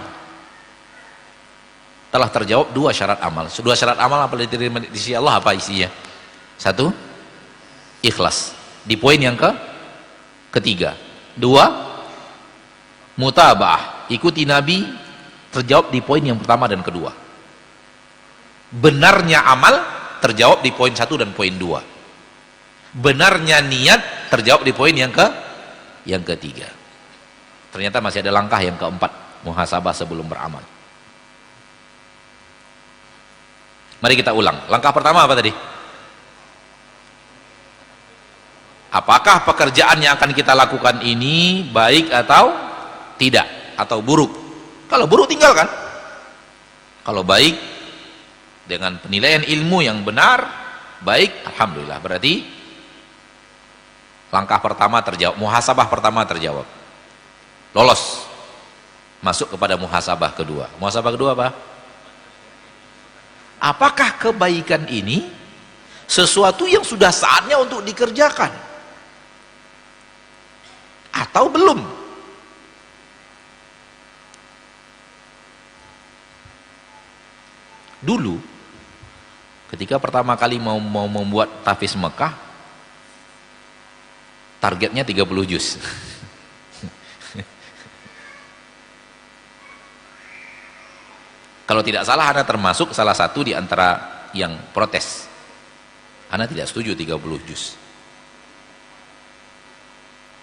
Telah terjawab dua syarat amal. Dua syarat amal apa diterima di sisi Allah, apa isinya? Satu, ikhlas. Di poin yang ketiga. Dua, mutaba'ah, ikuti Nabi, terjawab di poin yang pertama dan kedua. Benarnya amal terjawab di poin 1 dan poin 2. Benarnya niat terjawab di poin yang ketiga. Ternyata masih ada langkah yang keempat, muhasabah sebelum beramal. Mari kita ulang. Langkah pertama apa tadi? Apakah pekerjaan yang akan kita lakukan ini baik atau tidak, atau buruk? Kalau buruk tinggalkan. Kalau baik, dengan penilaian ilmu yang benar, baik, alhamdulillah, berarti langkah pertama terjawab, muhasabah pertama terjawab, lolos, masuk kepada muhasabah kedua. Muhasabah kedua apa? Apakah kebaikan ini sesuatu yang sudah saatnya untuk dikerjakan atau belum? Dulu ketika pertama kali mau membuat tahfiz Mekah, targetnya 30 juz. Kalau tidak salah, Anda termasuk salah satu di antara yang protes. Anda tidak setuju 30 juz.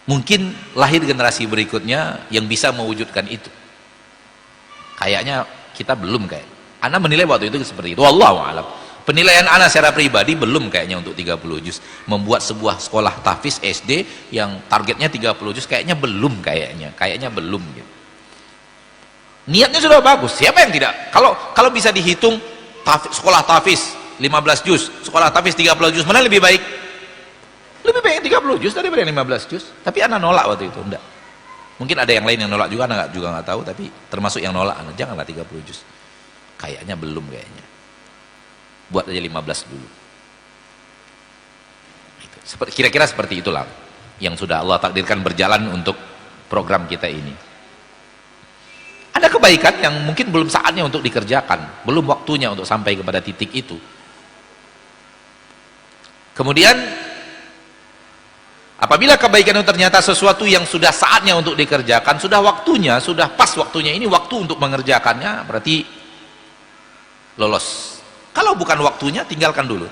Mungkin lahir generasi berikutnya yang bisa mewujudkan itu. Kayaknya kita belum kayak. Anda menilai waktu itu seperti itu. Wallahu a'lam. Penilaian Anda secara pribadi belum kayaknya untuk 30 juz. Membuat sebuah sekolah tahfiz SD yang targetnya 30 juz kayaknya belum kayaknya. Kayaknya belum gitu. Niatnya sudah bagus. Siapa yang tidak? Kalau bisa dihitung sekolah tahfiz 15 juz, sekolah tahfiz 30 juz, mana lebih baik? Lebih baik 30 juz daripada 15 juz. Tapi Anda nolak waktu itu, enggak. Mungkin ada yang lain yang nolak juga, Anda juga nggak tahu, tapi termasuk yang nolak, Anda janganlah 30 juz. Kayaknya belum kayaknya. Buat aja 15 dulu. Kira-kira seperti itulah yang sudah Allah takdirkan berjalan untuk program kita ini. Ada kebaikan yang mungkin belum saatnya untuk dikerjakan, belum waktunya untuk sampai kepada titik itu. Kemudian apabila kebaikan itu ternyata sesuatu yang sudah saatnya untuk dikerjakan, sudah waktunya, sudah pas waktunya, ini waktu untuk mengerjakannya, berarti lolos. Kalau bukan waktunya, tinggalkan dulu.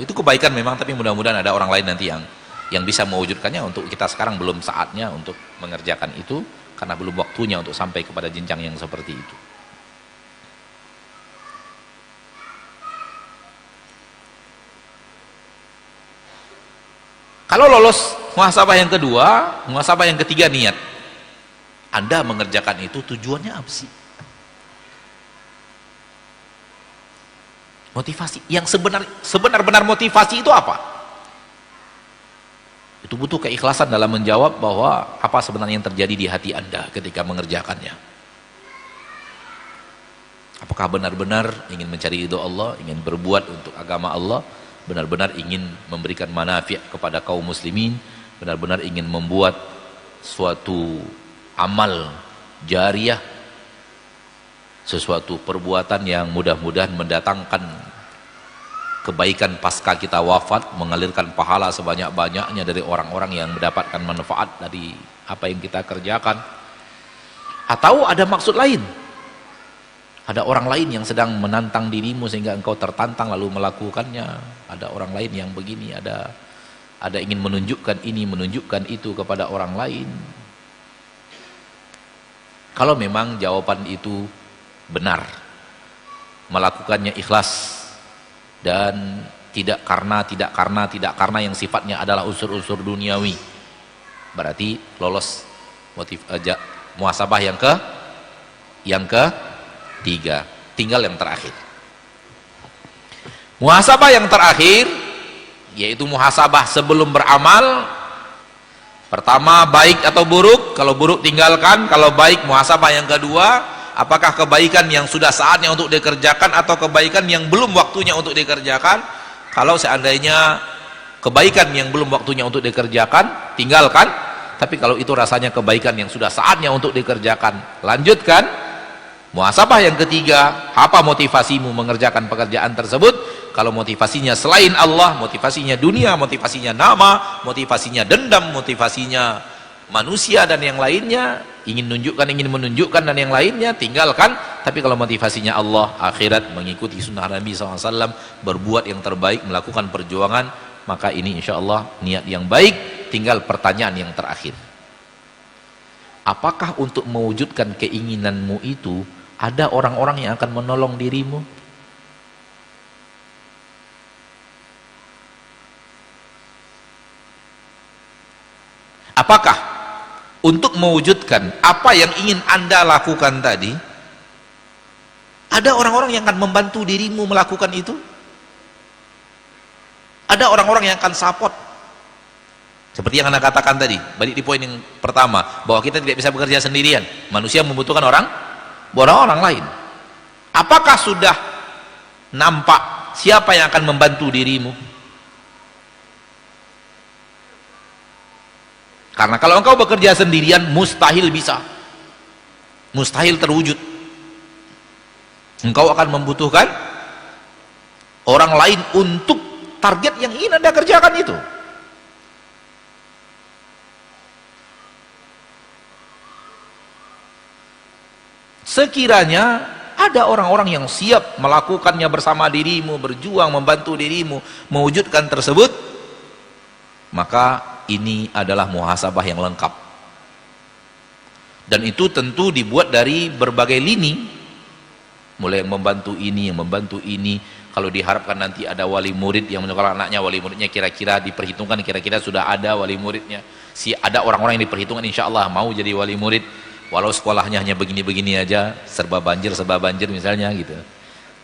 Itu kebaikan memang, tapi mudah-mudahan ada orang lain nanti yang bisa mewujudkannya. Untuk kita sekarang belum saatnya untuk mengerjakan itu, karena belum waktunya untuk sampai kepada jenjang yang seperti itu. Kalau lolos muhasabah yang kedua, muhasabah yang ketiga niat. Anda mengerjakan itu tujuannya apa sih? Motivasi yang sebenar-benar motivasi itu apa? Itu butuh keikhlasan dalam menjawab bahwa apa sebenarnya yang terjadi di hati Anda ketika mengerjakannya. Apakah benar-benar ingin mencari ridho Allah, ingin berbuat untuk agama Allah, benar-benar ingin memberikan manafi' kepada kaum muslimin, benar-benar ingin membuat suatu amal jariah, sesuatu perbuatan yang mudah-mudahan mendatangkan kebaikan pasca kita wafat, mengalirkan pahala sebanyak-banyaknya dari orang-orang yang mendapatkan manfaat dari apa yang kita kerjakan. Atau ada maksud lain, ada orang lain yang sedang menantang dirimu sehingga engkau tertantang lalu melakukannya. Ada orang lain yang begini, ada ingin menunjukkan ini, menunjukkan itu kepada orang lain. Kalau memang jawaban itu benar, melakukannya ikhlas dan tidak karena yang sifatnya adalah unsur-unsur duniawi, berarti lolos muhasabah yang ketiga. Tinggal yang terakhir, muhasabah yang terakhir, yaitu muhasabah sebelum beramal. Pertama, baik atau buruk, kalau buruk tinggalkan, kalau baik muhasabah yang kedua, apakah kebaikan yang sudah saatnya untuk dikerjakan atau kebaikan yang belum waktunya untuk dikerjakan. Kalau seandainya kebaikan yang belum waktunya untuk dikerjakan, tinggalkan. Tapi kalau itu rasanya kebaikan yang sudah saatnya untuk dikerjakan, lanjutkan. Muhasabah yang ketiga, apa motivasimu mengerjakan pekerjaan tersebut? Kalau motivasinya selain Allah, motivasinya dunia, motivasinya nama, motivasinya dendam, motivasinya manusia dan yang lainnya, ingin menunjukkan dan yang lainnya, tinggalkan. Tapi kalau motivasinya Allah, akhirat, mengikuti sunnah Nabi SAW, berbuat yang terbaik, melakukan perjuangan, maka ini insya Allah niat yang baik. Tinggal pertanyaan yang terakhir, apakah untuk mewujudkan keinginanmu itu ada orang-orang yang akan menolong dirimu? Apakah untuk mewujudkan apa yang ingin Anda lakukan tadi, ada orang-orang yang akan membantu dirimu melakukan itu? Ada orang-orang yang akan support? Seperti yang Anda katakan tadi, balik di poin yang pertama, bahwa kita tidak bisa bekerja sendirian. Manusia membutuhkan orang lain. Apakah sudah nampak siapa yang akan membantu dirimu? Karena kalau engkau bekerja sendirian, mustahil bisa, mustahil terwujud. Engkau akan membutuhkan orang lain untuk target yang ingin Anda kerjakan itu. Sekiranya ada orang-orang yang siap melakukannya bersama dirimu, berjuang membantu dirimu mewujudkan tersebut, maka ini adalah muhasabah yang lengkap. Dan itu tentu dibuat dari berbagai lini, mulai yang membantu ini, yang membantu ini. Kalau diharapkan nanti ada wali murid yang menyekolahkan anaknya, wali muridnya kira-kira diperhitungkan, kira-kira sudah ada wali muridnya. Ada orang-orang yang diperhitungkan insya Allah mau jadi wali murid, walau sekolahnya hanya begini-begini aja, serba banjir misalnya gitu.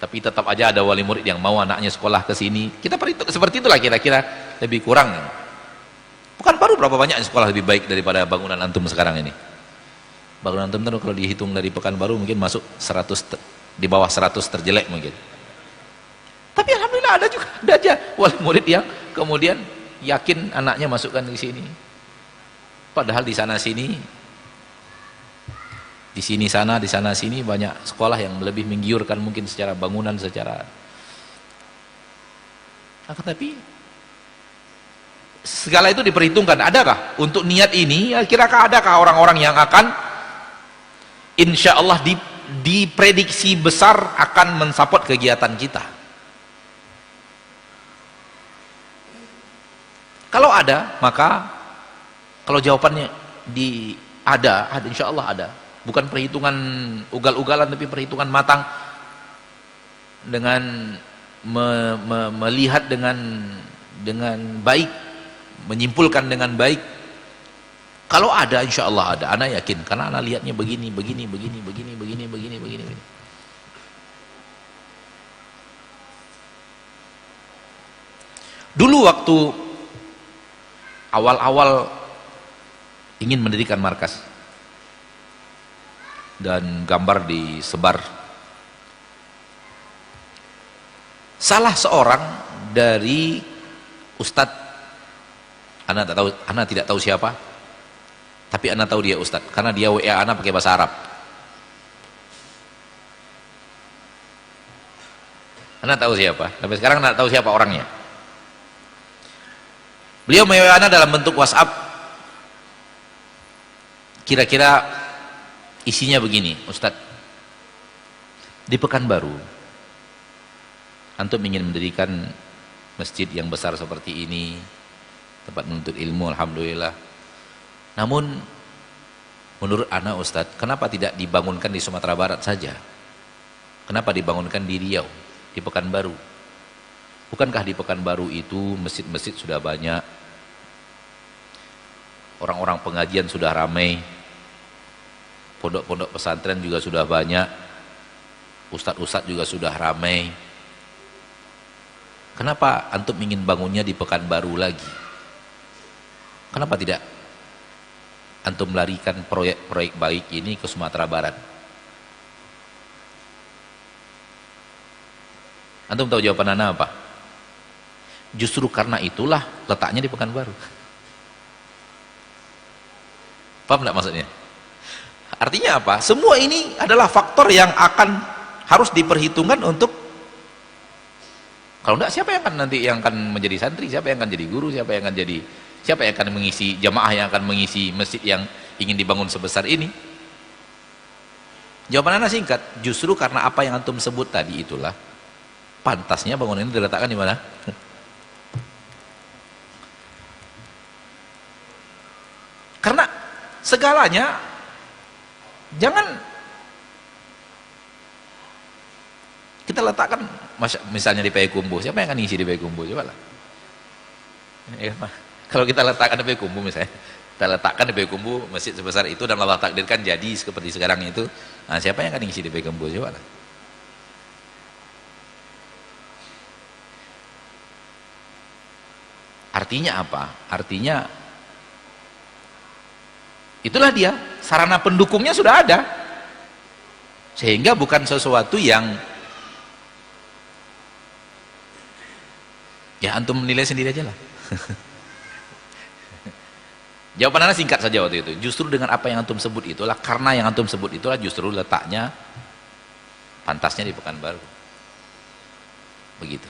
Tapi tetap aja ada wali murid yang mau anaknya sekolah ke sini. Kita perhitung seperti itulah kira-kira, lebih kurang. Bukan baru berapa banyak sekolah lebih baik daripada bangunan antum sekarang ini. Bangunan antum itu kalau dihitung dari Pekanbaru mungkin masuk 100, di bawah 100 terjelek mungkin. Tapi alhamdulillah ada aja wali murid yang kemudian yakin anaknya masukkan di sini. Padahal di sana sini, di sini sana, di sana sini banyak sekolah yang lebih menggiurkan mungkin secara bangunan, secara. Tapi segala itu diperhitungkan. Adakah untuk niat ini? Kira-kira adakah orang-orang yang akan insya Allah diprediksi besar akan mensupport kegiatan kita? Kalau ada, maka kalau jawabannya ada insya Allah ada. Bukan perhitungan ugal-ugalan, tapi perhitungan matang dengan melihat dengan baik, menyimpulkan dengan baik. Kalau ada insya Allah ada, ana yakin, karena ana lihatnya begini. Dulu waktu awal-awal ingin mendirikan markas dan gambar disebar, salah seorang dari ustadz, ana tidak tahu siapa, tapi ana tahu dia ustadz karena dia WA ana pakai bahasa Arab. Ana tahu siapa, sampai sekarang ana tahu siapa orangnya. Beliau WA ana dalam bentuk WhatsApp. Kira-kira isinya begini, Ustadz, di Pekanbaru antum ingin mendirikan masjid yang besar seperti ini, tempat menuntut ilmu, alhamdulillah. Namun menurut ana Ustadz, kenapa tidak dibangunkan di Sumatera Barat saja? Kenapa dibangunkan di Riau, di Pekanbaru? Bukankah di Pekanbaru itu masjid-masjid sudah banyak, orang-orang pengajian sudah ramai, pondok-pondok pesantren juga sudah banyak, ustadz-ustadz juga sudah ramai. Kenapa antum ingin bangunnya di Pekanbaru lagi? Kenapa tidak antum melarikan proyek-proyek baik ini ke Sumatera Barat? Antum tahu jawaban ana apa? Justru karena itulah letaknya di Pekanbaru. Paham enggak maksudnya? Artinya apa? Semua ini adalah faktor yang harus diperhitungkan untuk, kalau enggak siapa yang akan menjadi santri, siapa yang akan jadi guru, siapa yang akan mengisi jamaah, yang akan mengisi masjid yang ingin dibangun sebesar ini? Jawaban ana singkat, justru karena apa yang antum sebut tadi itulah pantasnya bangunan ini diletakkan di mana? Karena segalanya, jangan kita letakkan misalnya di Payakumbuh, siapa yang akan ngisi di Payakumbuh? Coba lah ya, kalau kita letakkan di Payakumbuh, misalnya kita letakkan di Payakumbuh masjid sebesar itu dan Allah takdirkan jadi seperti sekarang itu, nah, siapa yang akan ngisi di Payakumbuh? Coba lah. Artinya apa? Artinya itulah dia, sarana pendukungnya sudah ada, sehingga bukan sesuatu yang ya antum menilai sendiri aja lah. Jawaban anda singkat saja waktu itu, justru dengan apa yang antum sebut itulah, karena yang antum sebut itulah justru letaknya pantasnya di Pekanbaru, begitu.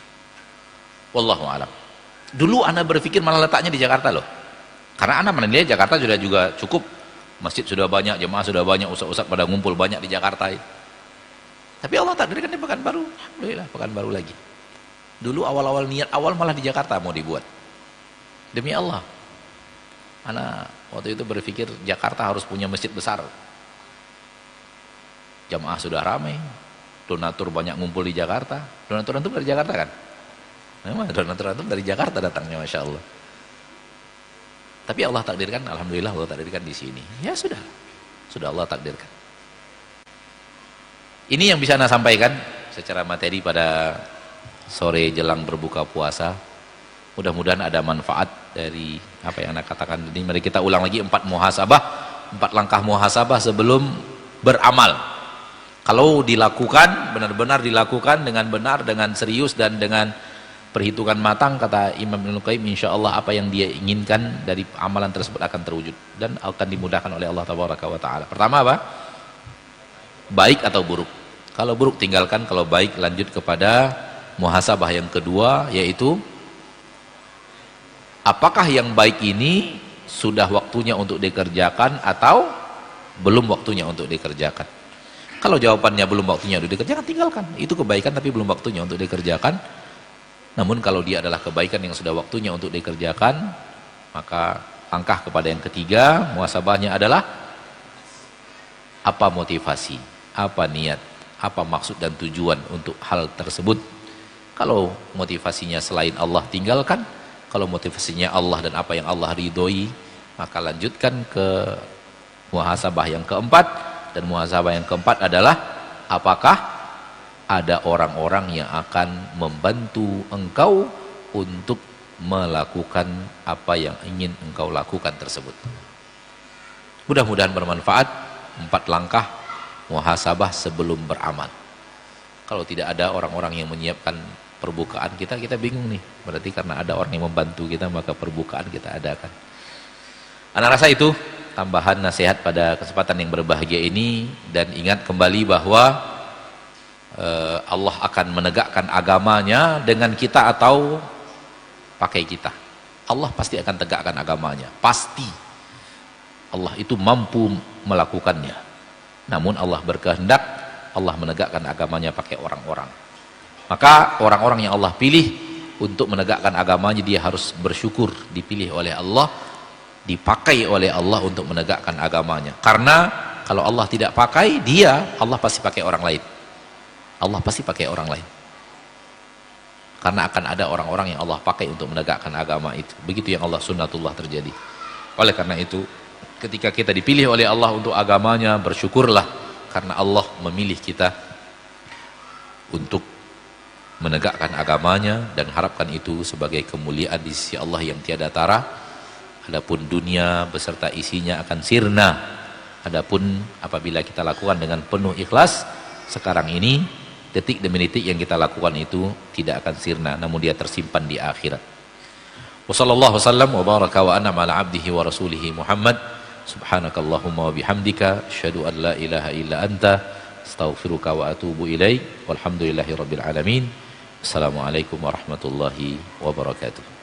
Wallahu a'lam. Dulu anda berpikir malah letaknya di Jakarta loh, karena anda menilai Jakarta sudah juga cukup, masjid sudah banyak, jemaah sudah banyak, ustaz-ustaz pada ngumpul banyak di Jakarta. Tapi Allah takdirkan di Pekanbaru, alhamdulillah Pekanbaru lagi. Dulu awal-awal niat awal malah di Jakarta mau dibuat. Demi Allah, ana waktu itu berpikir Jakarta harus punya masjid besar. Jamaah sudah ramai, donatur banyak ngumpul di Jakarta. Donatur antum dari Jakarta kan? Memang donatur antum dari Jakarta datangnya, masya Allah. Tapi Allah takdirkan, alhamdulillah Allah takdirkan di sini. Ya sudah Allah takdirkan. Ini yang bisa Anda sampaikan secara materi pada sore jelang berbuka puasa. Mudah-mudahan ada manfaat dari apa yang Anda katakan ini. Mari kita ulang lagi 4 muhasabah, 4 langkah muhasabah sebelum beramal. Kalau dilakukan, benar-benar dilakukan dengan benar, dengan serius dan dengan perhitungan matang, kata Imam Ibnu Qayyim, insyaallah apa yang dia inginkan dari amalan tersebut akan terwujud dan akan dimudahkan oleh Allah Tabaraka wa Ta'ala. Pertama apa? Baik atau buruk. Kalau buruk tinggalkan, kalau baik lanjut kepada muhasabah yang kedua, yaitu apakah yang baik ini sudah waktunya untuk dikerjakan atau belum waktunya untuk dikerjakan. Kalau jawabannya belum waktunya untuk dikerjakan, tinggalkan. Itu kebaikan tapi belum waktunya untuk dikerjakan. Namun kalau dia adalah kebaikan yang sudah waktunya untuk dikerjakan, maka langkah kepada yang ketiga, muhasabahnya adalah apa motivasi, apa niat, apa maksud dan tujuan untuk hal tersebut. Kalau motivasinya selain Allah, tinggalkan. Kalau motivasinya Allah dan apa yang Allah ridhoi, maka lanjutkan ke muhasabah yang keempat. Dan muhasabah yang keempat adalah apakah ada orang-orang yang akan membantu engkau untuk melakukan apa yang ingin engkau lakukan tersebut. Mudah-mudahan bermanfaat. 4 langkah muhasabah sebelum beramal. Kalau tidak ada orang-orang yang menyiapkan perbukaan kita bingung nih. Berarti karena ada orang yang membantu kita, maka perbukaan kita adakan. Ana rasa itu tambahan nasihat pada kesempatan yang berbahagia ini. Dan ingat kembali bahwa Allah akan menegakkan agamanya dengan kita atau pakai kita. Allah pasti akan tegakkan agamanya, pasti. Allah itu mampu melakukannya. Namun Allah berkehendak, Allah menegakkan agamanya pakai orang-orang. Maka orang-orang yang Allah pilih untuk menegakkan agamanya, dia harus bersyukur dipilih oleh Allah, dipakai oleh Allah untuk menegakkan agamanya. Karena kalau Allah tidak pakai dia, Allah pasti pakai orang lain. Allah pasti pakai orang lain. Karena akan ada orang-orang yang Allah pakai untuk menegakkan agama itu. Begitu yang Allah sunnatullah terjadi. Oleh karena itu, ketika kita dipilih oleh Allah untuk agamanya, bersyukurlah karena Allah memilih kita untuk menegakkan agamanya, dan harapkan itu sebagai kemuliaan di sisi Allah yang tiada tara. Adapun dunia beserta isinya akan sirna. Adapun apabila kita lakukan dengan penuh ikhlas, sekarang ini detik demi detik yang kita lakukan itu tidak akan sirna, namun dia tersimpan di akhirat. Wassallallahu wasallam wa baraka wa an'ama ala abdihi wa rasulihi Muhammad. Subhanakallahumma wa bihamdika asyhadu an la ilaha illa anta astaghfiruka wa atubu ilaik. Walhamdulillahi rabbil alamin. Assalamualaikum warahmatullahi wabarakatuh.